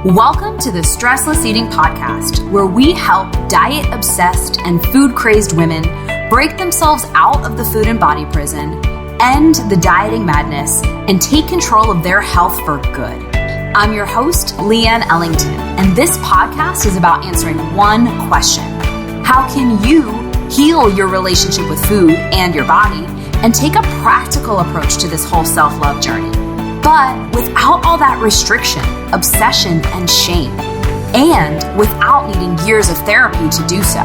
Welcome to the Stressless Eating Podcast, where we help diet-obsessed and food-crazed women break themselves out of the food and body prison, end the dieting madness, and take control of their health for good. I'm your host, Leanne Ellington, and this podcast is about answering one question. How can you heal your relationship with food and your body and take a practical approach to this whole self-love journey? But without all that restriction, obsession, and shame, and without needing years of therapy to do so.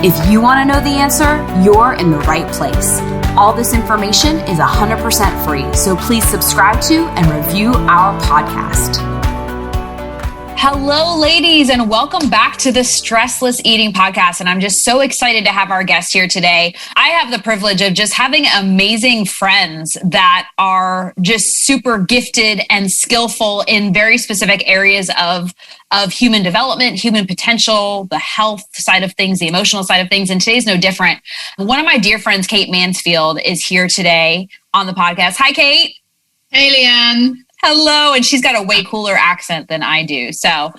If you want to know the answer, you're in the right place. All this information is 100% free, so please subscribe to and review our podcast. Hello, ladies, and welcome back to the Stressless Eating Podcast. And I'm just so excited to have our guest here today. I have the privilege of just having amazing friends that are just super gifted and skillful in very specific areas of human development, human potential, the health side of things, the emotional side of things. And today's no different. One of my dear friends, Kate Mansfield, is here today on the podcast. Hi, Kate. Hey, Leanne. Hello. And she's got a way cooler accent than I do. So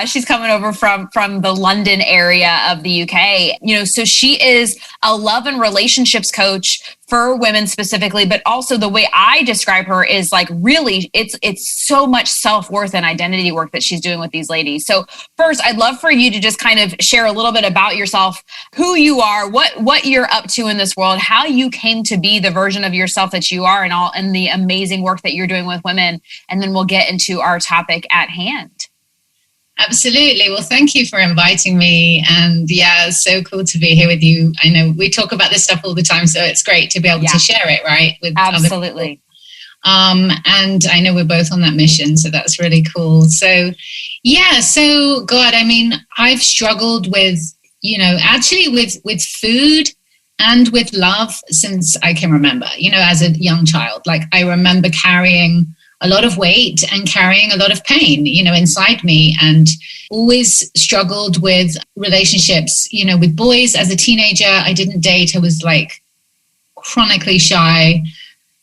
she's coming over from the London area of the UK. So she is a love and relationships coach for women specifically, but also the way I describe her is like really it's so much self-worth and identity work that she's doing with these ladies. So first, I'd love for you to just kind of share a little bit about yourself, who you are, what you're up to in this world, how you came to be the version of yourself that you are and the amazing work that you're doing with women. And then we'll get into our topic at hand. Absolutely. Well, thank you for inviting me. And yeah, it's so cool to be here with you. I know we talk about this stuff all the time, so it's great to be able to share it, right? With absolutely. And I know we're both on that mission, so that's really cool. So yeah, God, I mean, I've struggled with, actually with food and with love since I can remember, as a young child. Like I remember carrying a lot of weight and carrying a lot of pain, inside me, and always struggled with relationships, with boys. As a teenager, I didn't date. I was like chronically shy.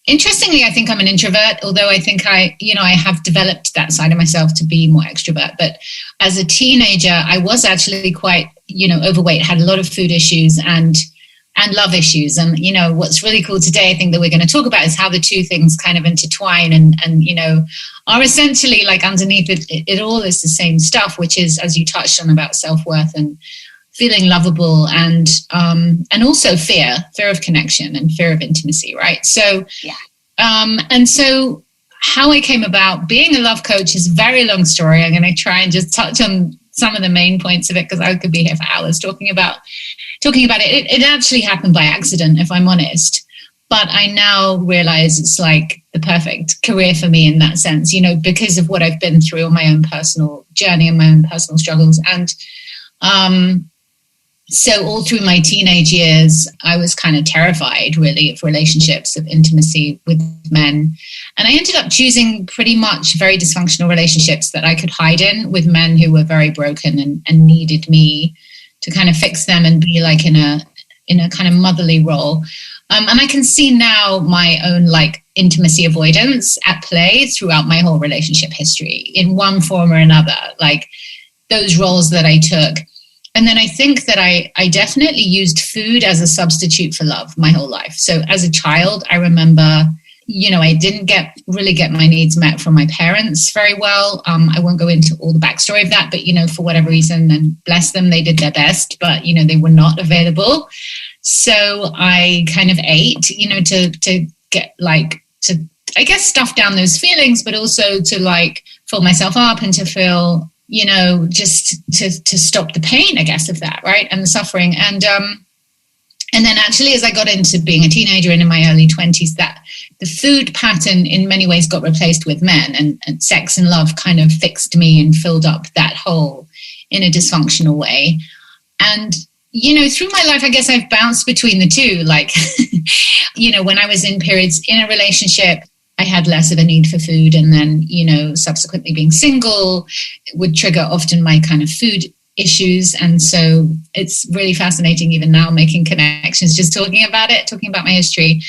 Interestingly, I think I'm an introvert, although I think I have developed that side of myself to be more extrovert. But as a teenager, I was actually quite, overweight, had a lot of food issues and love issues. And, what's really cool today, I think that we're going to talk about is how the two things kind of intertwine and are essentially like underneath it all is the same stuff, which is, as you touched on, about self-worth and feeling lovable and also fear of connection and fear of intimacy. Right. So, and so how I came about being a love coach is a very long story. I'm going to try and just touch on some of the main points of it because I could be here for hours talking about it. It actually happened by accident, if I'm honest. But I now realize it's like the perfect career for me in that sense, because of what I've been through on my own personal journey and my own personal struggles. And so all through my teenage years, I was kind of terrified, really, of relationships, of intimacy with men. And I ended up choosing pretty much very dysfunctional relationships that I could hide in with men who were very broken and needed me to kind of fix them and be like in a kind of motherly role. And I can see now my own like intimacy avoidance at play throughout my whole relationship history in one form or another, like those roles that I took. And then I think that I definitely used food as a substitute for love my whole life. So as a child, I remember, I didn't really get my needs met from my parents very well. I won't go into all the backstory of that, but, for whatever reason, and bless them, they did their best, but, they were not available. So I kind of ate, to get to, I guess, stuff down those feelings, but also to like fill myself up and to feel, just to stop the pain, I guess, of that, right? And the suffering. And then actually, as I got into being a teenager and in my early 20s, that the food pattern in many ways got replaced with men, and sex and love kind of fixed me and filled up that hole in a dysfunctional way. And, through my life, I guess I've bounced between the two. Like, when I was in periods in a relationship, I had less of a need for food. And then, subsequently being single would trigger often my kind of food issues. And so it's really fascinating even now making connections, just talking about my history.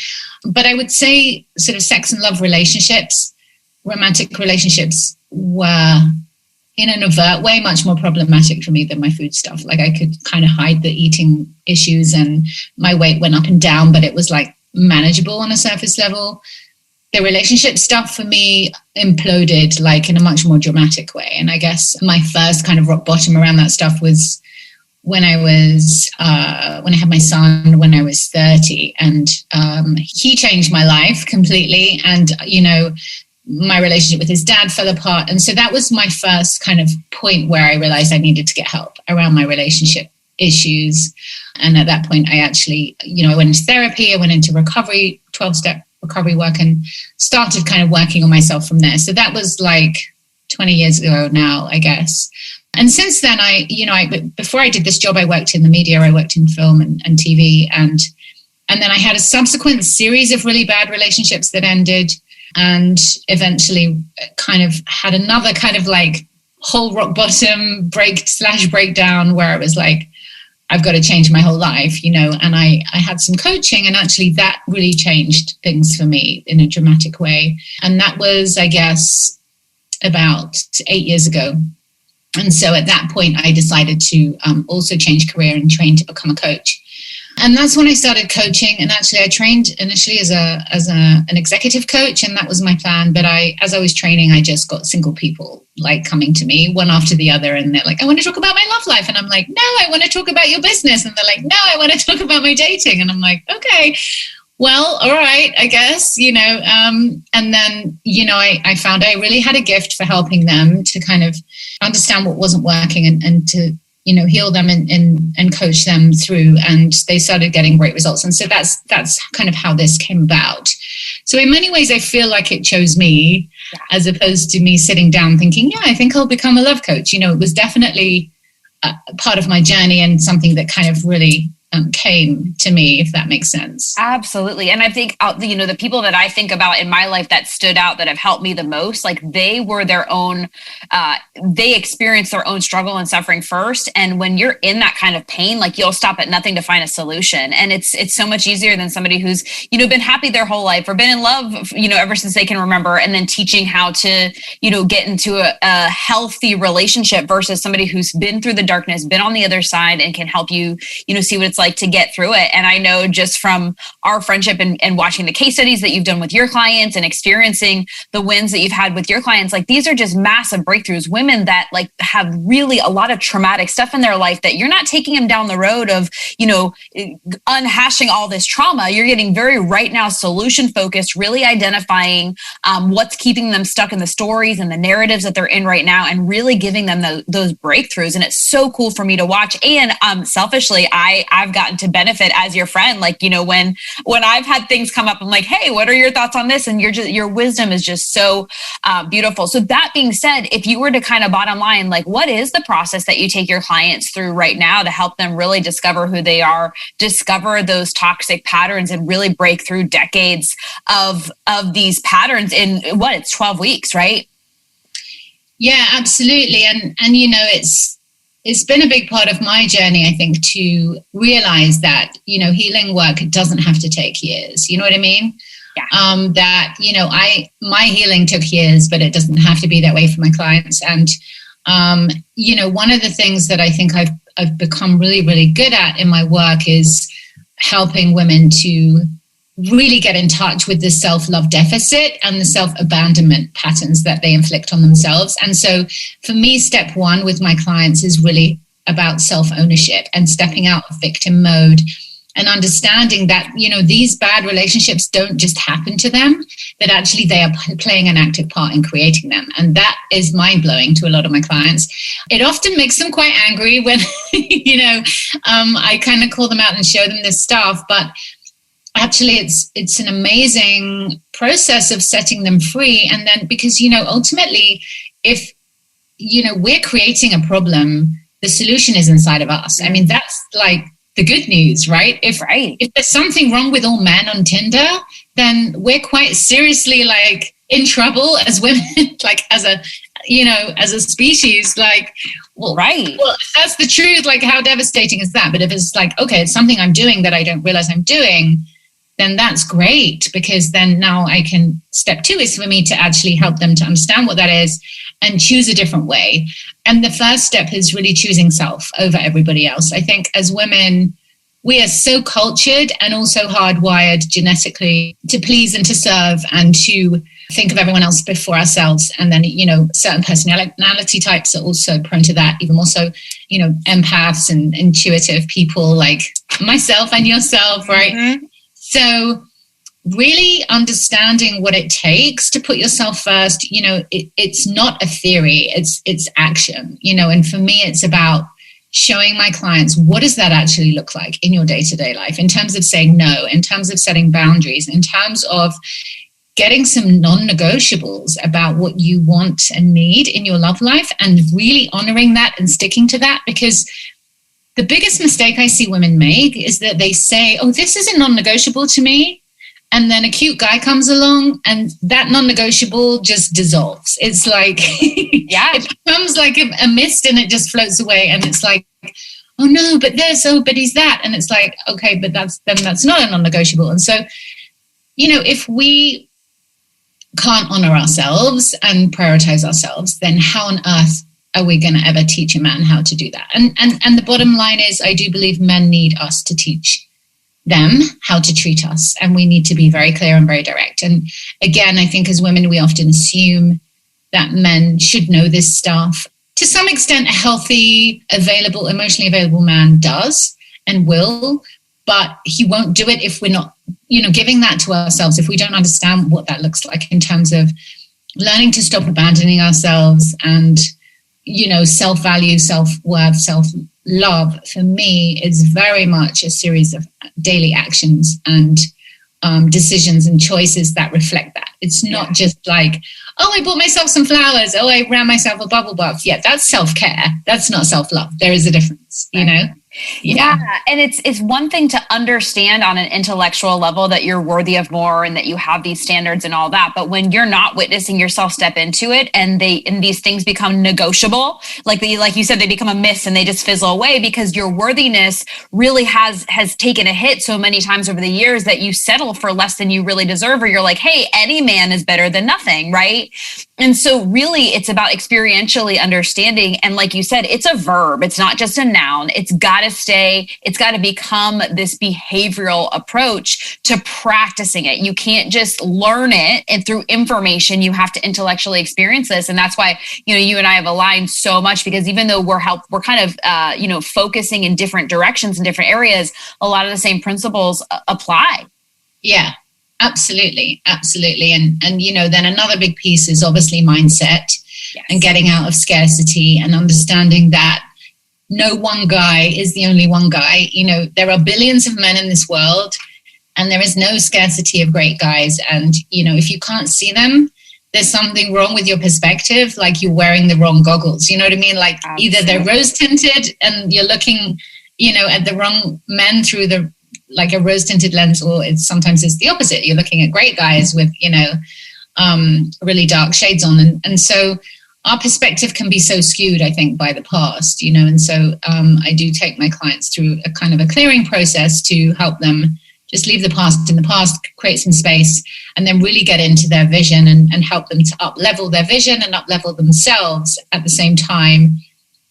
But I would say sort of sex and love relationships, romantic relationships were in an overt way, much more problematic for me than my food stuff. Like I could kind of hide the eating issues and my weight went up and down, but it was like manageable on a surface level. The relationship stuff for me imploded like in a much more dramatic way. And I guess my first kind of rock bottom around that stuff was when I had my son when I was 30, and he changed my life completely. And, you know, my relationship with his dad fell apart. And so that was my first kind of point where I realized I needed to get help around my relationship issues. And at that point, I actually, you know, I went into therapy, I went into recovery, 12-step recovery work, and started kind of working on myself from there. So that was like 20 years ago now, I guess. And since then, before I did this job, I worked in the media, I worked in film and TV. And then I had a subsequent series of really bad relationships that ended, and eventually kind of had another kind of like whole rock bottom breakdown where I was like, I've got to change my whole life, you know. And I had some coaching, and actually that really changed things for me in a dramatic way. And that was, I guess, about 8 years ago. And so at that point, I decided to also change career and train to become a coach. And that's when I started coaching. And actually, I trained initially as an executive coach, and that was my plan. But as I was training, I just got single people like coming to me one after the other, and they're like, "I want to talk about my love life," and I'm like, "No, I want to talk about your business," and they're like, "No, I want to talk about my dating," and I'm like, "Okay, well, all right, I guess, you know." And then, you know, I found I really had a gift for helping them to kind of understand what wasn't working and to, you know, heal them and coach them through. And they started getting great results. And so that's kind of how this came about. So in many ways, I feel like it chose me, as opposed to me sitting down thinking, yeah, I think I'll become a love coach. You know, it was definitely a part of my journey and something that kind of really came to me, if that makes sense. Absolutely. And I think, you know, the people that I think about in my life that stood out, that have helped me the most, like they were their own, they experienced their own struggle and suffering first. And when you're in that kind of pain, like you'll stop at nothing to find a solution. And it's so much easier than somebody who's, you know, been happy their whole life or been in love, you know, ever since they can remember, and then teaching how to, you know, get into a healthy relationship versus somebody who's been through the darkness, been on the other side, and can help you, you know, see what it's like to get through it. And I know just from our friendship and watching the case studies that you've done with your clients and experiencing the wins that you've had with your clients, like these are just massive breakthroughs. Women that like have really a lot of traumatic stuff in their life that you're not taking them down the road of, you know, unhashing all this trauma. You're getting very right now solution focused, really identifying what's keeping them stuck in the stories and the narratives that they're in right now, and really giving them those breakthroughs. And it's so cool for me to watch. And selfishly, I've gotten to benefit as your friend. Like, you know, when I've had things come up, I'm like, hey, what are your thoughts on this? And your wisdom is just so beautiful. So that being said, if you were to kind of bottom line, like what is the process that you take your clients through right now to help them really discover who they are, discover those toxic patterns, and really break through decades of these patterns in it's 12 weeks, right? Yeah, absolutely. And you know, it's been a big part of my journey, I think, to realize that, you know, healing work doesn't have to take years. You know what I mean? Yeah. That, you know, my healing took years, but it doesn't have to be that way for my clients. And, you know, one of the things that I think I've become really, really good at in my work is helping women to really get in touch with the self-love deficit and the self-abandonment patterns that they inflict on themselves. And so for me, step one with my clients is really about self-ownership and stepping out of victim mode and understanding that, you know, these bad relationships don't just happen to them, that actually they are playing an active part in creating them. And that is mind-blowing to a lot of my clients. It often makes them quite angry when, you know, I kind of call them out and show them this stuff, but actually, it's an amazing process of setting them free. And then, because, you know, ultimately, if, you know, we're creating a problem, the solution is inside of us. I mean, that's like the good news, right? If there's something wrong with all men on Tinder, then we're quite seriously like in trouble as women, like as a, you know, as a species, like, well, right. Well, if that's the truth, like how devastating is that? But if it's like, okay, it's something I'm doing that I don't realize I'm doing, then that's great, because then now I can, step two is for me to actually help them to understand what that is and choose a different way. And the first step is really choosing self over everybody else. I think as women, we are so cultured and also hardwired genetically to please and to serve and to think of everyone else before ourselves. And then, certain personality types are also prone to that, even more so, empaths and intuitive people like myself and yourself, right? Mm-hmm. So really understanding what it takes to put yourself first, it's not a theory, it's action, and for me, it's about showing my clients, what does that actually look like in your day-to-day life, in terms of saying no, in terms of setting boundaries, in terms of getting some non-negotiables about what you want and need in your love life, and really honoring that and sticking to that. Because the biggest mistake I see women make is that they say, oh, this is a non-negotiable to me. And then a cute guy comes along and that non-negotiable just dissolves. It's like, it becomes like a mist and it just floats away. And it's like, oh no, but this, oh, but he's that. And it's like, okay, but that's not a non-negotiable. And so, if we can't honor ourselves and prioritize ourselves, then how on earth are we going to ever teach a man how to do that? And the bottom line is, I do believe men need us to teach them how to treat us, and we need to be very clear and very direct. And again, I think as women, we often assume that men should know this stuff. To some extent, a healthy, emotionally available man does and will, but he won't do it if we're not, giving that to ourselves, if we don't understand what that looks like in terms of learning to stop abandoning ourselves and, self-value, self-worth, self-love. For me, is very much a series of daily actions and decisions and choices that reflect that. It's not just like, oh, I bought myself some flowers. Oh, I ran myself a bubble bath. Yeah, that's self-care. That's not self-love. There is a difference, Yeah. And it's one thing to understand on an intellectual level that you're worthy of more and that you have these standards and all that. But when you're not witnessing yourself step into it and these things become negotiable, like you said, they become a miss and they just fizzle away because your worthiness really has taken a hit so many times over the years that you settle for less than you really deserve, or you're like, hey, any man is better than nothing, right? And so really it's about experientially understanding. And like you said, it's a verb. It's not just a noun. It's got to become this behavioral approach to practicing it. You can't just learn it and through information, you have to intellectually experience this. And that's why, you and I have aligned so much, because even though we're kind of, focusing in different directions in different areas, a lot of the same principles apply. Yeah. Absolutely. Absolutely. And then another big piece is obviously mindset. Yes. And getting out of scarcity and understanding that no one guy is the only one guy. There are billions of men in this world and there is no scarcity of great guys. And, if you can't see them, there's something wrong with your perspective, like you're wearing the wrong goggles. You know what I mean? Like Absolutely. Either they're rose tinted and you're looking, at the wrong men through like a rose-tinted lens, or sometimes it's the opposite. You're looking at great guys with, really dark shades on. And so our perspective can be so skewed, I think, by the past, and so I do take my clients through a kind of a clearing process to help them just leave the past in the past, create some space, and then really get into their vision and help them to up-level their vision and up-level themselves at the same time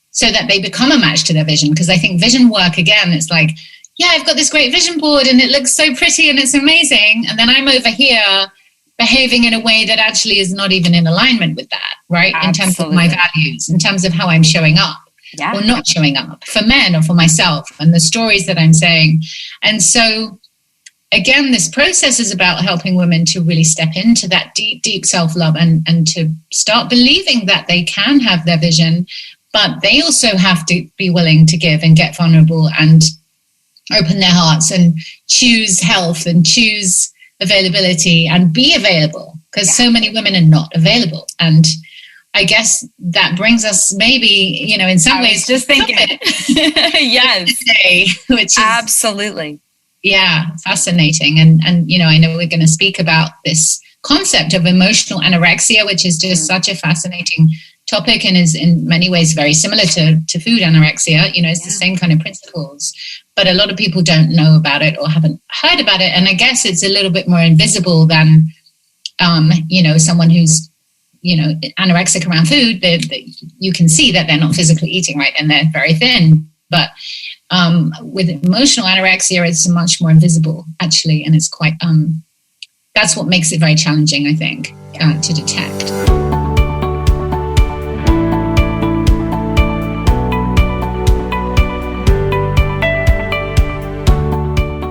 so that they become a match to their vision. Because I think vision work, again, it's like, yeah, I've got this great vision board and it looks so pretty and it's amazing. And then I'm over here behaving in a way that actually is not even in alignment with that, right? Absolutely. In terms of my values, in terms of how I'm showing up or not showing up for men or for myself and the stories that I'm saying. And so, again, this process is about helping women to really step into that deep, deep self-love and to start believing that they can have their vision, but they also have to be willing to give and get vulnerable and open their hearts and choose health and choose availability and be available, because so many women are not available. And I guess that brings us maybe, in some ways, just thinking, yes, today, which is absolutely, fascinating. And I know we're going to speak about this concept of emotional anorexia, which is just such a fascinating topic and is in many ways very similar to food anorexia. It's the same kind of principles, but a lot of people don't know about it or haven't heard about it. And I guess it's a little bit more invisible than, someone who's, anorexic around food, you can see that they're not physically eating, right? And they're very thin. But with emotional anorexia, it's much more invisible, actually. And it's quite, that's what makes it very challenging, I think, to detect.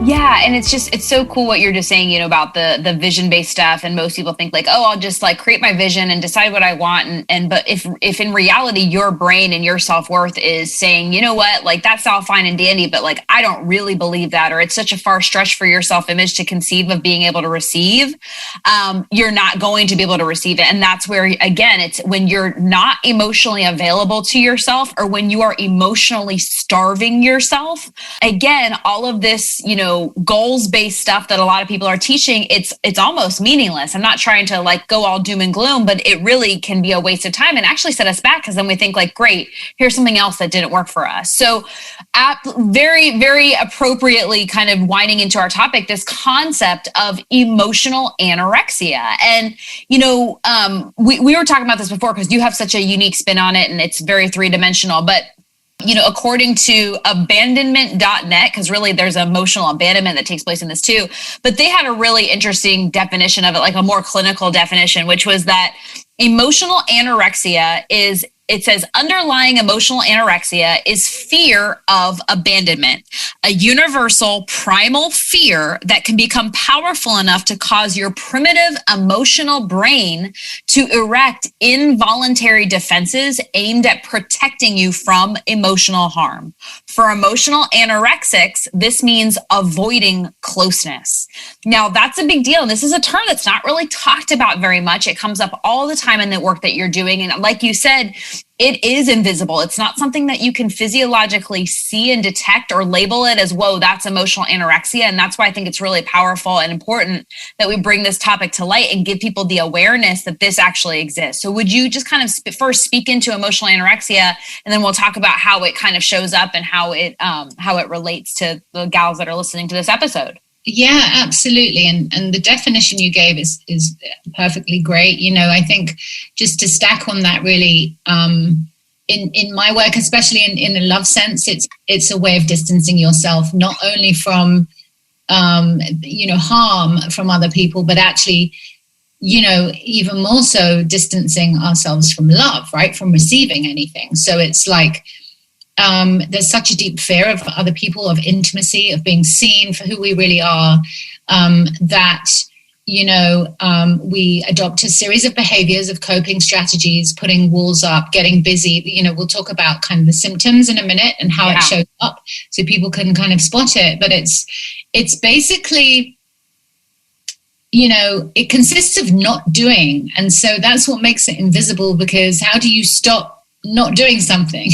Yeah. And it's so cool what you're just saying, about the vision-based stuff. And most people think like, oh, I'll just like create my vision and decide what I want. But if in reality, your brain and your self-worth is saying, you know what, like that's all fine and dandy, but like, I don't really believe that, or it's such a far stretch for your self-image to conceive of being able to receive, you're not going to be able to receive it. And that's where, again, it's when you're not emotionally available to yourself, or when you are emotionally starving yourself. Again, all of this, goals-based stuff that a lot of people are teaching, it's almost meaningless. I'm not trying to like go all doom and gloom, but it really can be a waste of time and actually set us back, because then we think like, great, here's something else that didn't work for us. So very, very appropriately kind of winding into our topic, this concept of emotional anorexia. And, we were talking about this before because you have such a unique spin on it and it's very three-dimensional, but according to abandonment.net, because really there's emotional abandonment that takes place in this too, but they had a really interesting definition of it, like a more clinical definition, which was that emotional anorexia it says underlying emotional anorexia is fear of abandonment, a universal primal fear that can become powerful enough to cause your primitive emotional brain to erect involuntary defenses aimed at protecting you from emotional harm. For emotional anorexics, this means avoiding closeness. Now, that's a big deal. And this is a term that's not really talked about very much. It comes up all the time in the work that you're doing. And like you said, it is invisible. It's not something that you can physiologically see and detect or label it as, whoa, that's emotional anorexia. And that's why I think it's really powerful and important that we bring this topic to light and give people the awareness that this actually exists. So would you just kind of first speak into emotional anorexia, and then we'll talk about how it kind of shows up and how it relates to the gals that are listening to this episode? Yeah, absolutely. And the definition you gave is perfectly great. I think just to stack on that really, in my work, especially in the love sense, it's a way of distancing yourself, not only from, harm from other people, but actually, even more so distancing ourselves from love, right? From receiving anything. So it's like, there's such a deep fear of other people, of intimacy, of being seen for who we really are, that, we adopt a series of behaviors, of coping strategies, putting walls up, getting busy. We'll talk about kind of the symptoms in a minute and how it shows up so people can kind of spot it. But it's basically, it consists of not doing. And so that's what makes it invisible, because how do you stop not doing something?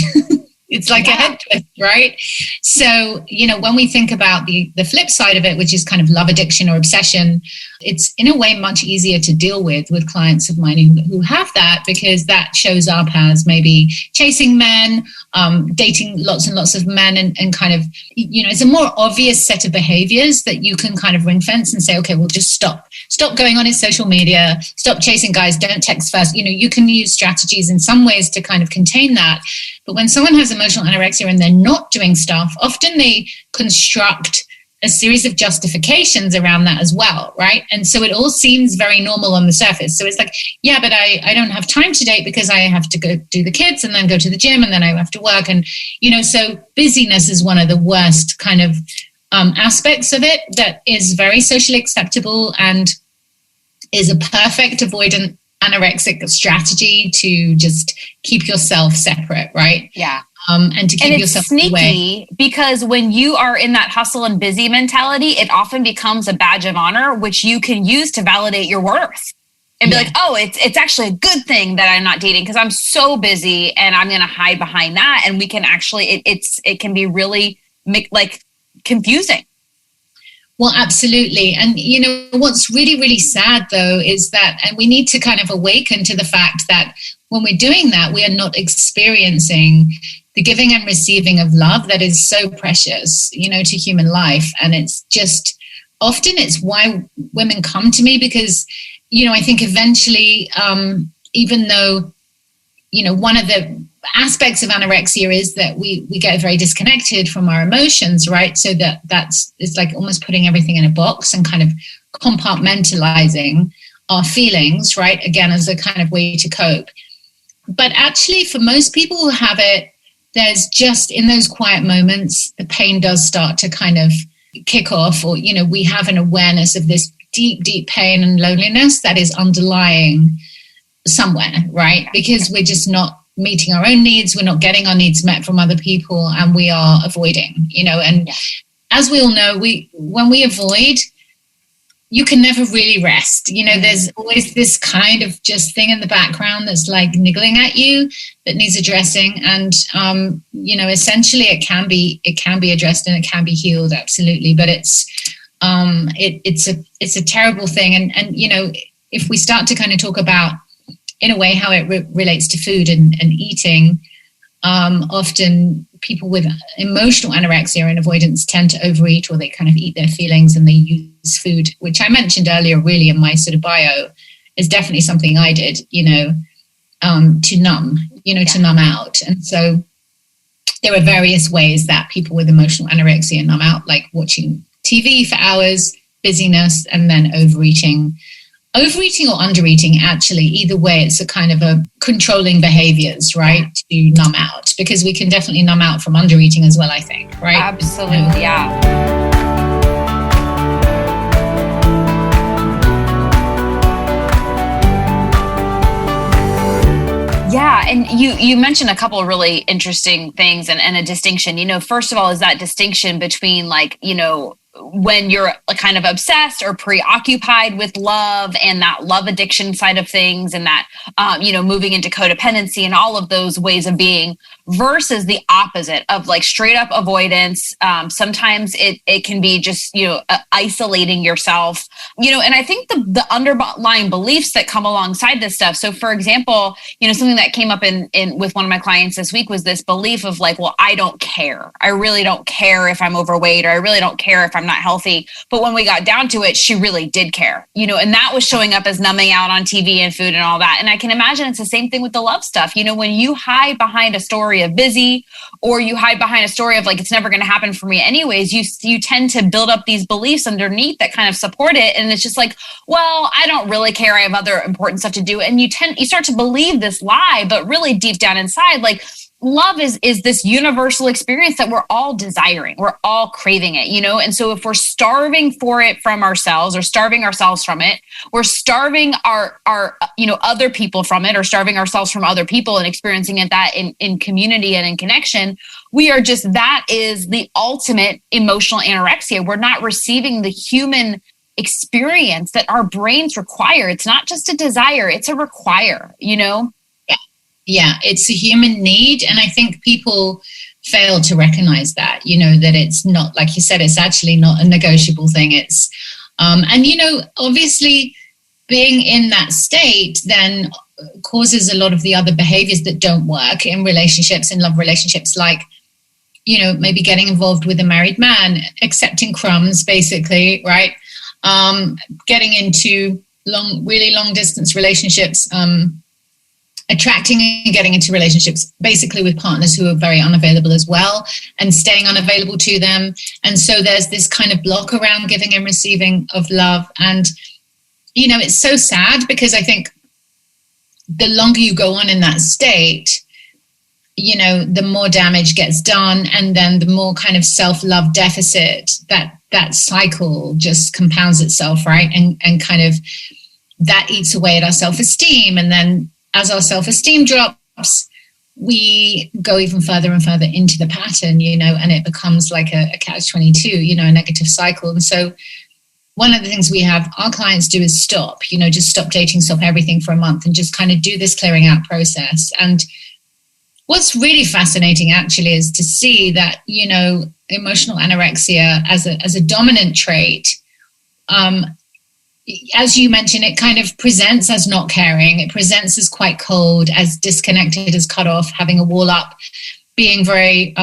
It's like a head twist, right? So, when we think about the flip side of it, which is kind of love addiction or obsession, it's in a way much easier to deal with clients of mine who have that, because that shows up as maybe chasing men, dating lots and lots of men, and kind of, it's a more obvious set of behaviors that you can kind of ring fence and say, okay, well, just stop going on his social media, stop chasing guys, don't text first. You can use strategies in some ways to kind of contain that. But when someone has emotional anorexia and they're not doing stuff, often they construct a series of justifications around that as well, right? And so it all seems very normal on the surface. So it's like, yeah, but I don't have time to date because I have to go do the kids and then go to the gym and then I have to work. And, so busyness is one of the worst kind of aspects of it that is very socially acceptable and is a perfect avoidant anorexic strategy to just keep yourself separate, right? Yeah. And to keep yourself sneaky away. Because when you are in that hustle and busy mentality, it often becomes a badge of honor, which you can use to validate your worth and be like, oh, it's actually a good thing that I'm not dating because I'm so busy, and I'm going to hide behind that. And we can actually, it can be really confusing. Well, absolutely. And, what's really, really sad, though, is that, and we need to kind of awaken to the fact that when we're doing that, we are not experiencing the giving and receiving of love that is so precious, to human life. And it's just, often it's why women come to me, because, I think eventually even though, one of the aspects of anorexia is that we get very disconnected from our emotions, right? So it's like almost putting everything in a box and kind of compartmentalizing our feelings, right? Again, as a kind of way to cope. But actually, for most people who have it, there's just in those quiet moments, the pain does start to kind of kick off, or, we have an awareness of this deep, deep pain and loneliness that is underlying somewhere, right? Because we're just not meeting our own needs, we're not getting our needs met from other people, and we are avoiding, and as we all know, when we avoid, you can never really rest. There's always this kind of just thing in the background that's like niggling at you that needs addressing. And, essentially it can be addressed and it can be healed. Absolutely. But it's a terrible thing. And, if we start to kind of talk about, in a way, how it relates to food and eating, often people with emotional anorexia and avoidance tend to overeat, or they kind of eat their feelings and they use food, which I mentioned earlier really in my sort of bio, is definitely something I did, to numb, to numb out. And so there are various ways that people with emotional anorexia numb out, like watching TV for hours, busyness, and then overeating or undereating. Actually, either way, it's a kind of a controlling behaviors, right, to numb out, because we can definitely numb out from undereating as well, I think, right? Absolutely, yeah. Yeah, and you mentioned a couple of really interesting things and a distinction. First of all, is that distinction between when you're kind of obsessed or preoccupied with love and that love addiction side of things, and that, moving into codependency and all of those ways of being, versus the opposite of like straight up avoidance. Sometimes it can be just, isolating yourself, and I think the underlying beliefs that come alongside this stuff. So for example, something that came up in with one of my clients this week was this belief of like, well, I don't care. I really don't care if I'm overweight, or I really don't care if I'm not healthy. But when we got down to it, she really did care, and that was showing up as numbing out on TV and food and all that. And I can imagine it's the same thing with the love stuff. When you hide behind a story of busy, or you hide behind a story of like, it's never going to happen for me anyways, you tend to build up these beliefs underneath that kind of support it. And it's just like, well, I don't really care. I have other important stuff to do. And you start to believe this lie, but really deep down inside, like, love is this universal experience that we're all desiring. We're all craving it, And so if we're starving for it from ourselves, or starving ourselves from it, we're starving our other people from it, or starving ourselves from other people and experiencing it that in community and in connection, that is the ultimate emotional anorexia. We're not receiving the human experience that our brains require. It's not just a desire, it's a require, Yeah, it's a human need. And I think people fail to recognize that, that it's not, like you said, it's actually not a negotiable thing. It's, obviously being in that state then causes a lot of the other behaviors that don't work in relationships, in love relationships, like, maybe getting involved with a married man, accepting crumbs, basically, right? Getting into really long distance relationships, attracting and getting into relationships basically with partners who are very unavailable as well, and staying unavailable to them. And so there's this kind of block around giving and receiving of love. And, it's so sad, because I think the longer you go on in that state, the more damage gets done, and then the more kind of self-love deficit that cycle just compounds itself, right? And kind of that eats away at our self-esteem. And then as our self-esteem drops, we go even further and further into the pattern, and it becomes like a catch-22, a negative cycle. And so one of the things we have our clients do is stop, just stop dating, stop everything for a month, and just kind of do this clearing out process. And what's really fascinating actually is to see that, emotional anorexia as a dominant trait, as you mentioned, it kind of presents as not caring. It presents as quite cold, as disconnected, as cut off, having a wall up, being very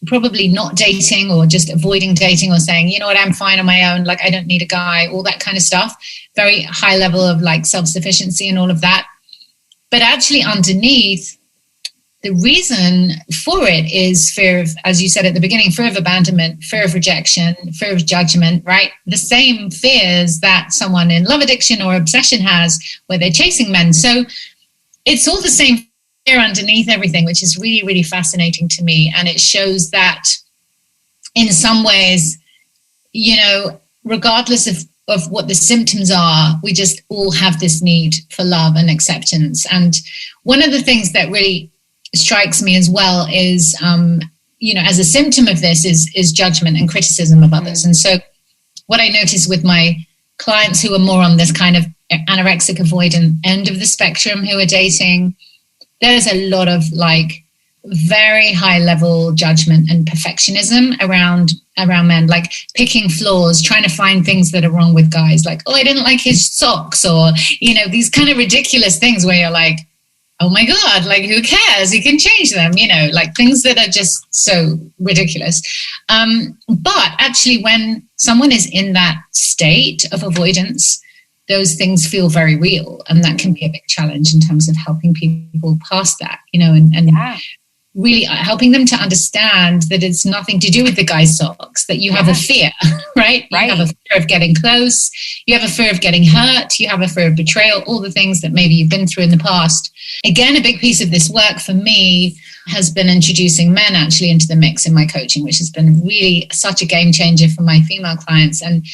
probably not dating, or just avoiding dating, or saying, I'm fine on my own, like I don't need a guy, all that kind of stuff. Very high level of like self-sufficiency and all of that. But actually underneath, the reason for it is fear of, as you said at the beginning, fear of abandonment, fear of rejection, fear of judgment, right? The same fears that someone in love addiction or obsession has where they're chasing men. So it's all the same fear underneath everything, which is really, really fascinating to me. And it shows that in some ways, you know, regardless of what the symptoms are, we just all have this need for love and acceptance. And one of the things that really strikes me as well is, you know, as a symptom of this is judgment and criticism of others. And so what I notice with my clients who are more on this kind of anorexic avoidant end of the spectrum who are dating, there's a lot of like very high level judgment and perfectionism around men, like picking flaws, trying to find things that are wrong with guys, like, oh, I didn't like his socks, or, you know, these kind of ridiculous things where you're like, oh my God, like who cares? He can change them, you know, like things that are just so ridiculous. But actually when someone is in that state of avoidance, those things feel very real. And that can be a big challenge in terms of helping people past that, you know, and really helping them to understand that it's nothing to do with the guy's socks, that you have a fear, right? You have a fear of getting close. You have a fear of getting hurt. You have a fear of betrayal, all the things that maybe you've been through in the past. Again, a big piece of this work for me has been introducing men actually into the mix in my coaching, which has been really such a game changer for my female clients. And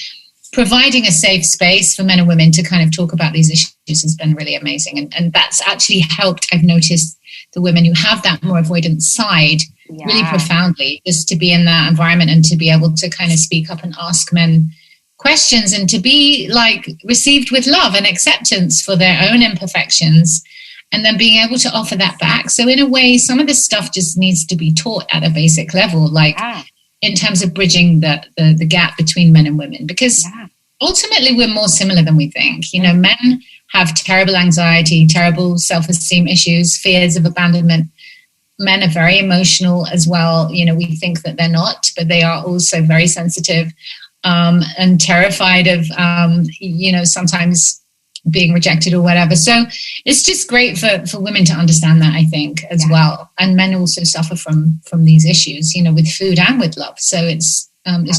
providing a safe space for men and women to kind of talk about these issues has been really amazing. And that's actually helped, I've noticed, the women who have that more avoidant side really profoundly, just to be in that environment and to be able to kind of speak up and ask men questions and to be like received with love and acceptance for their own imperfections, and then being able to offer that back. So in a way, some of this stuff just needs to be taught at a basic level, like in terms of bridging the gap between men and women, because ultimately we're more similar than we think. You know, men have terrible anxiety, terrible self-esteem issues, fears of abandonment. Men are very emotional as well. You know, we think that they're not, but they are also very sensitive and terrified of, you know, sometimes being rejected or whatever. So it's just great for women to understand that, I think, as well. And men also suffer from these issues, you know, with food and with love. So it's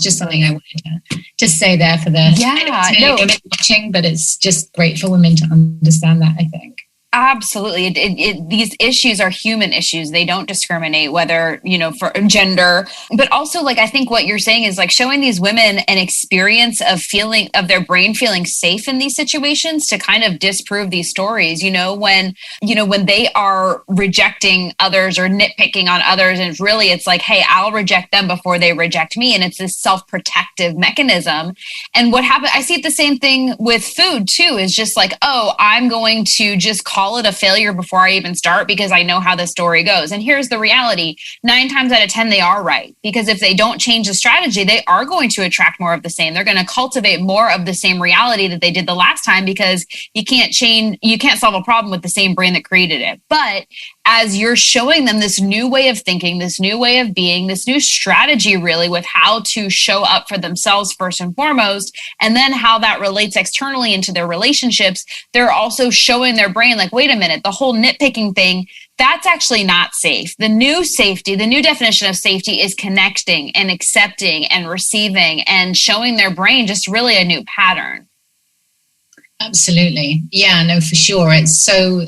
just something I wanted to say there for the women watching, but it's just great for women to understand that, I think. Absolutely. These issues are human issues. They don't discriminate whether, you know, for gender, but also like, I think what you're saying is like showing these women an experience of their brain feeling safe in these situations to kind of disprove these stories, you know, when they are rejecting others or nitpicking on others. And really it's like, hey, I'll reject them before they reject me. And it's this self-protective mechanism. And what happened, I see the same thing with food too, is just like, oh, I'm going to just call it a failure before I even start because I know how the story goes. And here's the reality. 9 times out of 10, they are right. Because if they don't change the strategy, they are going to attract more of the same. They're going to cultivate more of the same reality that they did the last time, because you can't solve a problem with the same brain that created it. But as you're showing them this new way of thinking, this new way of being, this new strategy really with how to show up for themselves first and foremost, and then how that relates externally into their relationships, they're also showing their brain like, wait a minute, the whole nitpicking thing, that's actually not safe. The new safety, the new definition of safety is connecting and accepting and receiving and showing their brain just really a new pattern. Absolutely. Yeah, no, for sure. It's so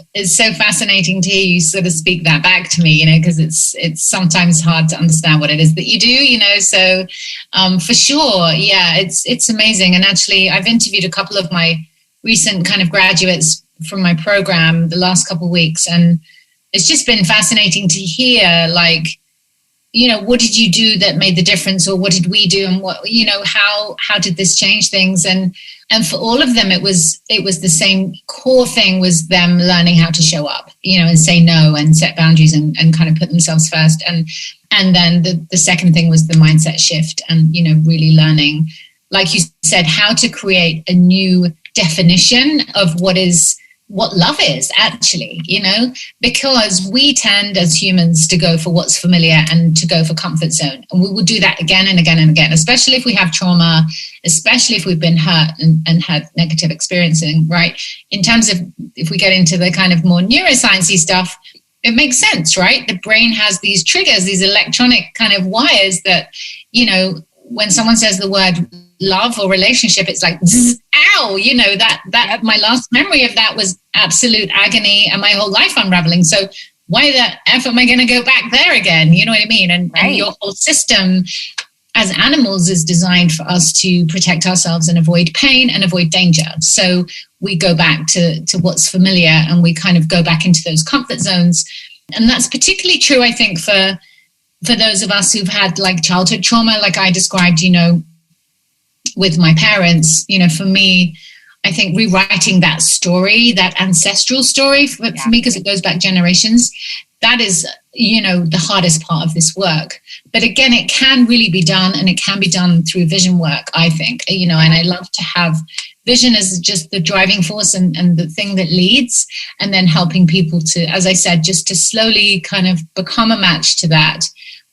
fascinating to hear you sort of speak that back to me, you know, because it's sometimes hard to understand what it is that you do, you know. So for sure, yeah, it's amazing. And actually, I've interviewed a couple of my recent kind of graduates from my program the last couple of weeks, and it's just been fascinating to hear, like, you know, what did you do that made the difference, or what did we do, and what, you know, how did this change things? And for all of them, it was the same core thing, was them learning how to show up, you know, and say no and set boundaries and kind of put themselves first. And then the second thing was the mindset shift, and, you know, really learning, like you said, how to create a new definition of what is what love is actually, because we tend as humans to go for what's familiar and to go for comfort zone. And we will do that again and again and again, especially if we have trauma, especially if we've been hurt and had negative experiencing, right? In terms of, if we get into the kind of more neuroscience-y stuff, it makes sense, right? The brain has these triggers, these electronic kind of wires that, when someone says the word love or relationship, it's like, zzz, ow, that my last memory of that was absolute agony and my whole life unraveling. So why the F am I going to go back there again? You know what I mean? And your whole system as animals is designed for us to protect ourselves and avoid pain and avoid danger. So we go back to what's familiar, and we kind of go back into those comfort zones. And that's particularly true, I think, for those of us who've had like childhood trauma, like I described, with my parents. For me, I think rewriting that story, that ancestral story for me, because it goes back generations, that is, the hardest part of this work. But again, it can really be done, and it can be done through vision work, I think, and I love to have vision as just the driving force and the thing that leads, and then helping people to, as I said, just to slowly kind of become a match to that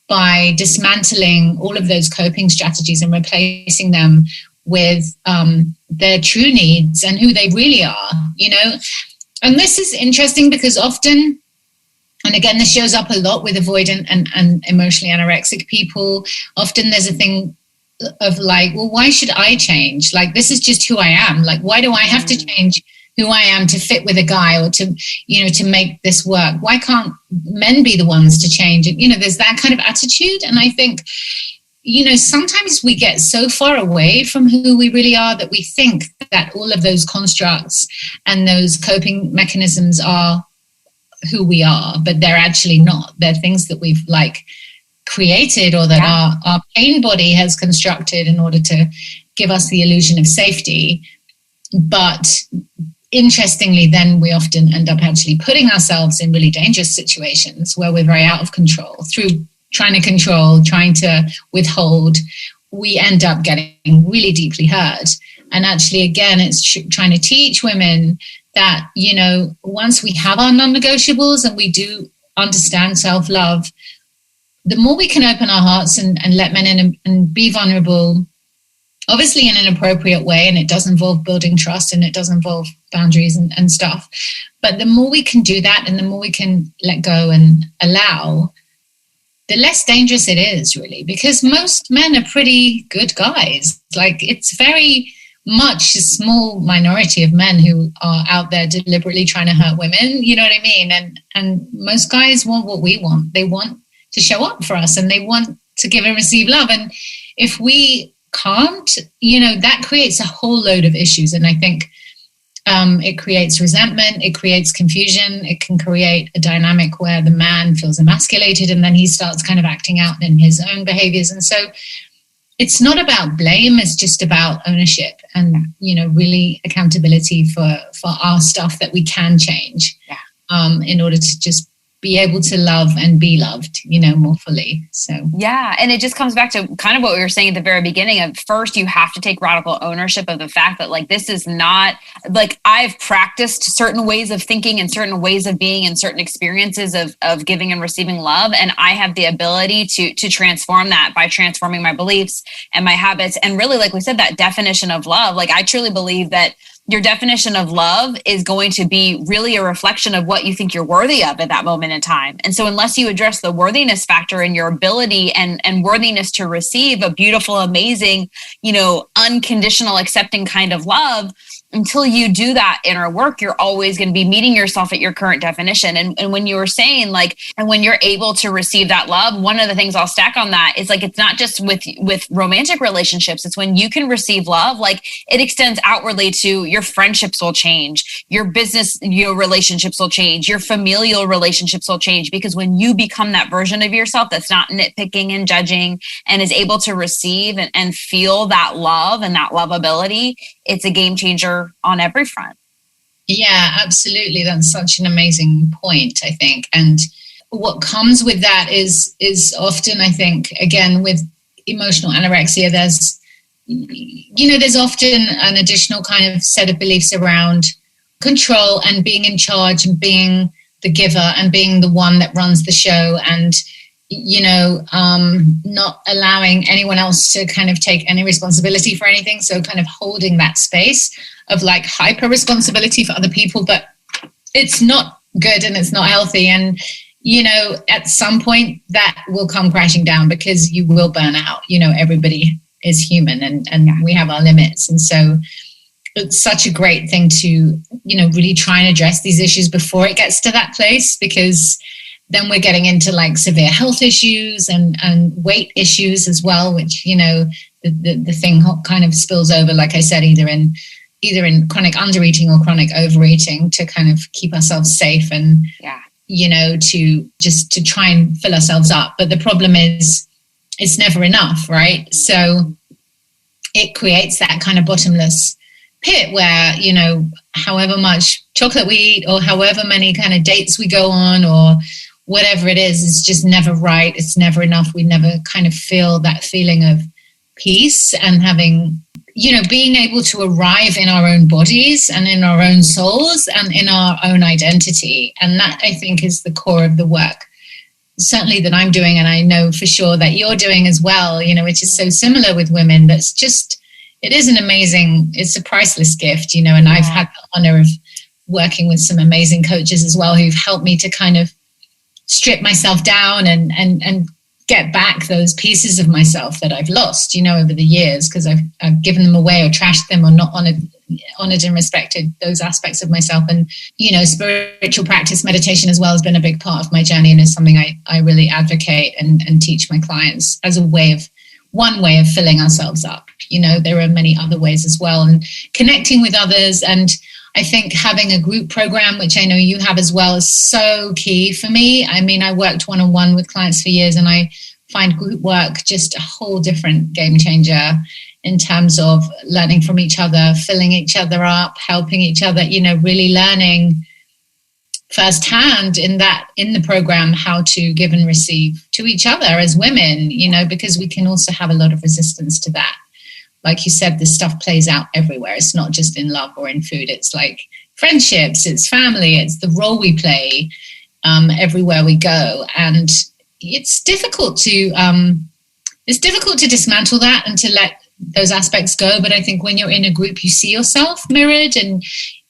by dismantling all of those coping strategies and replacing them with their true needs and who they really are, And this is interesting because often, and again, this shows up a lot with avoidant and emotionally anorexic people, often there's a thing of like, well, why should I change? Like, this is just who I am. Like, why do I have to change who I am to fit with a guy or to, to make this work? Why can't men be the ones to change? And, there's that kind of attitude. And I think, sometimes we get so far away from who we really are that we think that all of those constructs and those coping mechanisms are who we are, but they're actually not. They're things that we've created, or that our pain body has constructed in order to give us the illusion of safety. But interestingly, then we often end up actually putting ourselves in really dangerous situations where we're very out of control. Through trying to control, trying to withhold, we end up getting really deeply hurt. And actually, again, it's trying to teach women that, once we have our non-negotiables and we do understand self-love, the more we can open our hearts and let men in and be vulnerable, obviously in an appropriate way, and it does involve building trust and it does involve boundaries and stuff. But the more we can do that and the more we can let go and allow, the less dangerous it is, really, because most men are pretty good guys. Like, it's very much a small minority of men who are out there deliberately trying to hurt women. You know what I mean? And most guys want what we want. They want to show up for us and they want to give and receive love. And if we can't, that creates a whole load of issues. And I think it creates resentment, it creates confusion, it can create a dynamic where the man feels emasculated and then he starts kind of acting out in his own behaviors. And so it's not about blame, it's just about ownership and, really accountability for our stuff that we can change in order to just be able to love and be loved, more fully. So yeah, and it just comes back to kind of what we were saying at the very beginning of, first you have to take radical ownership of the fact that this is not I've practiced certain ways of thinking and certain ways of being and certain experiences of giving and receiving love, and I have the ability to transform that by transforming my beliefs and my habits. And really, like we said, that definition of love, I truly believe that your definition of love is going to be really a reflection of what you think you're worthy of at that moment in time. And so unless you address the worthiness factor and your ability and worthiness to receive a beautiful, amazing, unconditional, accepting kind of love, until you do that inner work, you're always going to be meeting yourself at your current definition. And when you were saying and when you're able to receive that love, one of the things I'll stack on that is it's not just with romantic relationships. It's when you can receive love, it extends outwardly to your friendships will change, your business, relationships will change, your familial relationships will change, because when you become that version of yourself that's not nitpicking and judging and is able to receive and feel that love and that lovability, it's a game changer on every front. Yeah, absolutely. That's such an amazing point, I think. And what comes with that is often, I think, again, with emotional anorexia, there's often an additional kind of set of beliefs around control and being in charge and being the giver and being the one that runs the show, and not allowing anyone else to kind of take any responsibility for anything. So kind of holding that space of like hyper responsibility for other people, but it's not good and it's not healthy. And, at some point that will come crashing down because you will burn out. Everybody is human and we have our limits. And so it's such a great thing to, really try and address these issues before it gets to that place, because then we're getting into like severe health issues and weight issues as well, which, the thing kind of spills over, like I said, either in chronic undereating or chronic overeating to kind of keep ourselves safe and, to try and fill ourselves up. But the problem is it's never enough, right? So it creates that kind of bottomless pit where, however much chocolate we eat or however many kind of dates we go on or whatever it is, it's just never right. It's never enough. We never kind of feel that feeling of peace and having, being able to arrive in our own bodies and in our own souls and in our own identity. And that, I think, is the core of the work, certainly that I'm doing. And I know for sure that you're doing as well, which is so similar with women. That's just, it is it's a priceless gift, and I've had the honor of working with some amazing coaches as well who've helped me to kind of strip myself down and get back those pieces of myself that I've lost, over the years, because I've given them away or trashed them or not honored and respected those aspects of myself. And, spiritual practice, meditation as well has been a big part of my journey and is something I really advocate and teach my clients as one way of filling ourselves up. There are many other ways as well, and connecting with others. And I think having a group program, which I know you have as well, is so key for me. I mean, I worked one-on-one with clients for years, and I find group work just a whole different game changer in terms of learning from each other, filling each other up, helping each other, really learning firsthand in the program how to give and receive to each other as women, because we can also have a lot of resistance to that. Like you said, this stuff plays out everywhere. It's not just in love or in food. It's like friendships, it's family, it's the role we play everywhere we go. And it's difficult to dismantle that and to let those aspects go. But I think when you're in a group, you see yourself mirrored, and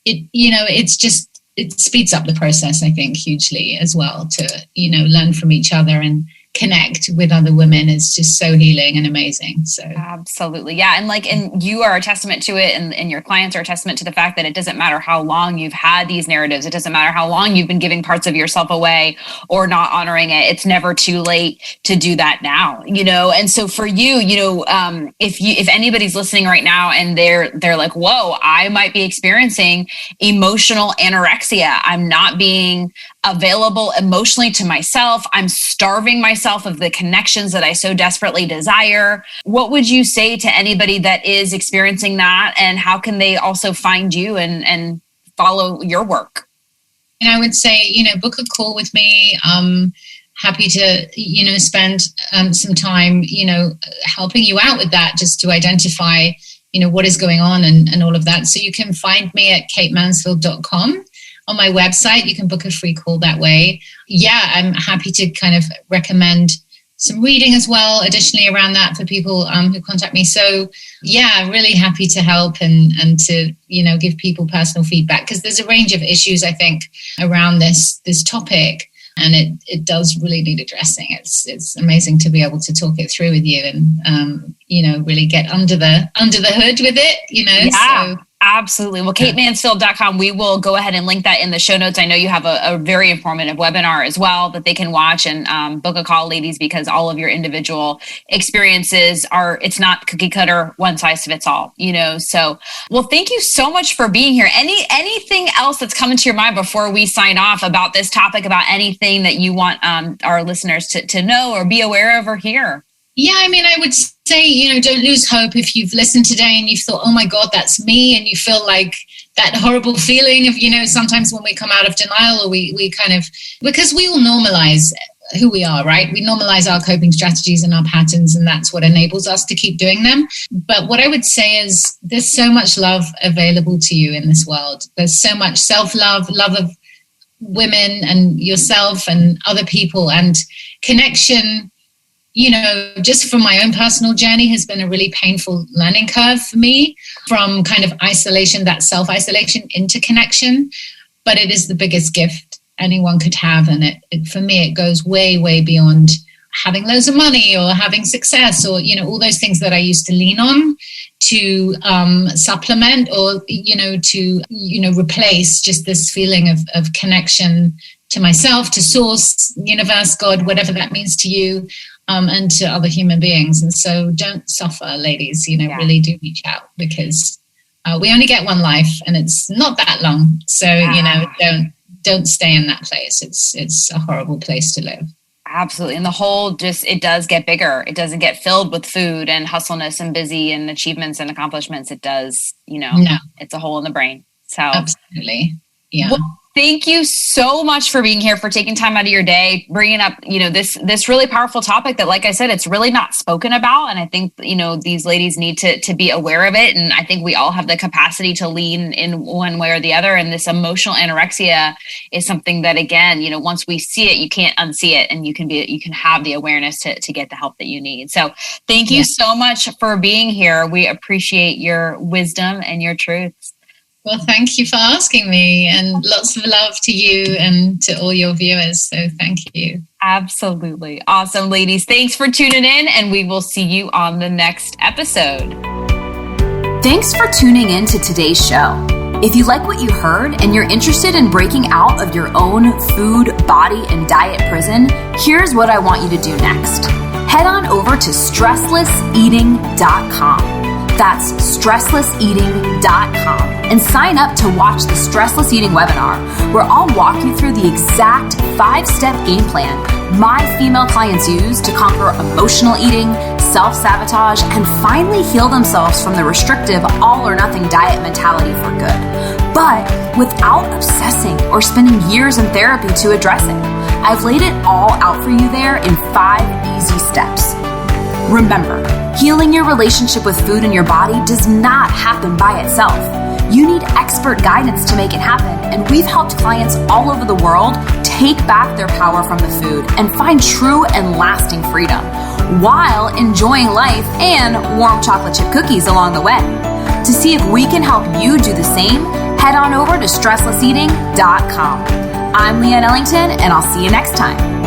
it speeds up the process, I think, hugely as well to, learn from each other and connect with other women is just so healing and amazing. So absolutely. Yeah. And you are a testament to it, and your clients are a testament to the fact that it doesn't matter how long you've had these narratives. It doesn't matter how long you've been giving parts of yourself away or not honoring it. It's never too late to do that now, and so for you, if anybody's listening right now and they're like, whoa, I might be experiencing emotional anorexia. I'm not being available emotionally to myself. I'm starving myself of the connections that I so desperately desire. What would you say to anybody that is experiencing that, and how can they also find you and follow your work? And I would say, book a call with me. Happy to, spend some time, helping you out with that, just to identify, what is going on and all of that. So you can find me at katemansfield.com. On my website, you can book a free call that way. Yeah, I'm happy to kind of recommend some reading as well, additionally around that for people who contact me. So yeah, really happy to help and to, give people personal feedback, because there's a range of issues, I think, around this topic. And it does really need addressing. It's amazing to be able to talk it through with you and, really get under the hood with it, Yeah. So. Absolutely. Well, katemansfield.com, we will go ahead and link that in the show notes. I know you have a very informative webinar as well that they can watch, and book a call, ladies, because all of your individual experiences it's not cookie cutter, one size fits all, So, well, thank you so much for being here. Anything else that's coming to your mind before we sign off about this topic, about anything that you want our listeners to know or be aware of or hear? Yeah, I mean, I would say, don't lose hope. If you've listened today and you've thought, oh my God, that's me, and you feel like that horrible feeling of, sometimes when we come out of denial, or we kind of, because we will normalize who we are, right? We normalize our coping strategies and our patterns, and that's what enables us to keep doing them. But what I would say is there's so much love available to you in this world. There's so much self-love, love of women and yourself and other people, and connection. You know, just from my own personal journey has been a really painful learning curve for me, from kind of isolation, that self-isolation, into connection. But it is the biggest gift anyone could have. And it for me, it goes way, way beyond having loads of money or having success or, you know, all those things that I used to lean on to supplement or, to replace just this feeling of connection to myself, to source, universe, God, whatever that means to you. And to other human beings. And so don't suffer, ladies, really do reach out, because we only get one life and it's not that long. So, don't stay in that place. It's a horrible place to live. Absolutely. And the whole it does get bigger. It doesn't get filled with food and hustleness and busy and achievements and accomplishments. It does, No. It's a hole in the brain. So absolutely. Yeah. Well, thank you so much for being here, for taking time out of your day, bringing up, this really powerful topic that, like I said, it's really not spoken about. And I think, these ladies need to be aware of it. And I think we all have the capacity to lean in one way or the other. And this emotional anorexia is something that, again, once we see it, you can't unsee it, and you can have the awareness to get the help that you need. So thank you so much for being here. We appreciate your wisdom and your truths. Well, thank you for asking me, and lots of love to you and to all your viewers. So thank you. Absolutely. Awesome, ladies. Thanks for tuning in, and we will see you on the next episode. Thanks for tuning in to today's show. If you like what you heard and you're interested in breaking out of your own food, body, and diet prison, here's what I want you to do next. Head on over to stresslesseating.com. That's stresslesseating.com, and sign up to watch the Stressless Eating webinar, where I'll walk you through the exact 5-step game plan my female clients use to conquer emotional eating, self-sabotage, and finally heal themselves from the restrictive all-or-nothing diet mentality for good, but without obsessing or spending years in therapy to address it. I've laid it all out for you there in 5 easy steps. Remember, healing your relationship with food and your body does not happen by itself. You need expert guidance to make it happen, and we've helped clients all over the world take back their power from the food and find true and lasting freedom, while enjoying life and warm chocolate chip cookies along the way. To see if we can help you do the same, head on over to stresslesseating.com. I'm Leanne Ellington, and I'll see you next time.